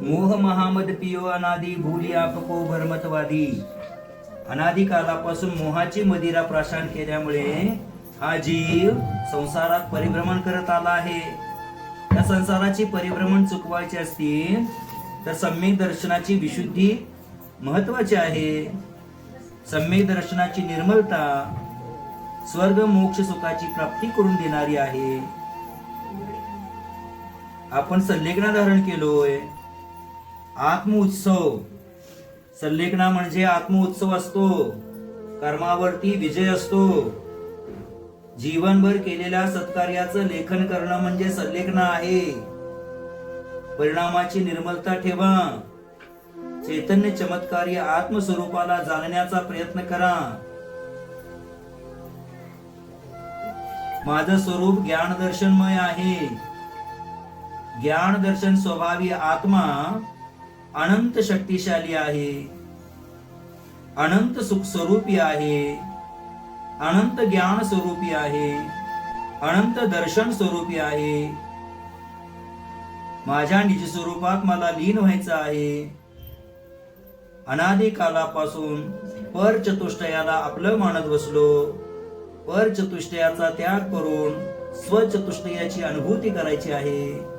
मोह महामद पियो अनादि भूली आपको भरमतवादी। अनादि कालापासून मोहाची मदिरा प्राशन केल्यामुळे हा जीव संसारात परिभ्रमण करत आला आहे। या संसाराची परिभ्रमण चुकवायची असतील तर सम्यक दर्शनाची विशुद्धी महत्वाची आहे। सम्यक दर्शनाची निर्मलता स्वर्ग मोक्ष सुखाची प्राप्ती करून देणारी आहे। आपण संलेखना धारण केलोय। आत्म उत्सव, संलेखना म्हणजे आत्म उत्सव असतो, कर्मावरती विजय असतो। जीवनभर केलेल्या सत्कार्याचं लेखन करणं म्हणजे संलेखना आहे। परिणामाची निर्मलता ठेवा। चैतन्य चमत्कारी आत्मस्वरूपाला जाणण्याचा प्रयत्न करा। माझं स्वरूप ज्ञान दर्शनमय आहे। ज्ञान दर्शन स्वभावी आत्मा अनंत शक्तिशाली आहे, अनंत सुख स्वरूपी आहे, अनंत ज्ञान स्वरूपी आहे, अनंत दर्शन स्वरूपी आहे। माझ्या निज स्वरूपात मला लीन व्हायचं आहे। अनादि कालापासून पर चतुष्टयाला आपलं मानत बसलो। पर चतुष्टयाचा त्याग करून स्व चतुष्टयाची अनुभूती करायची आहे।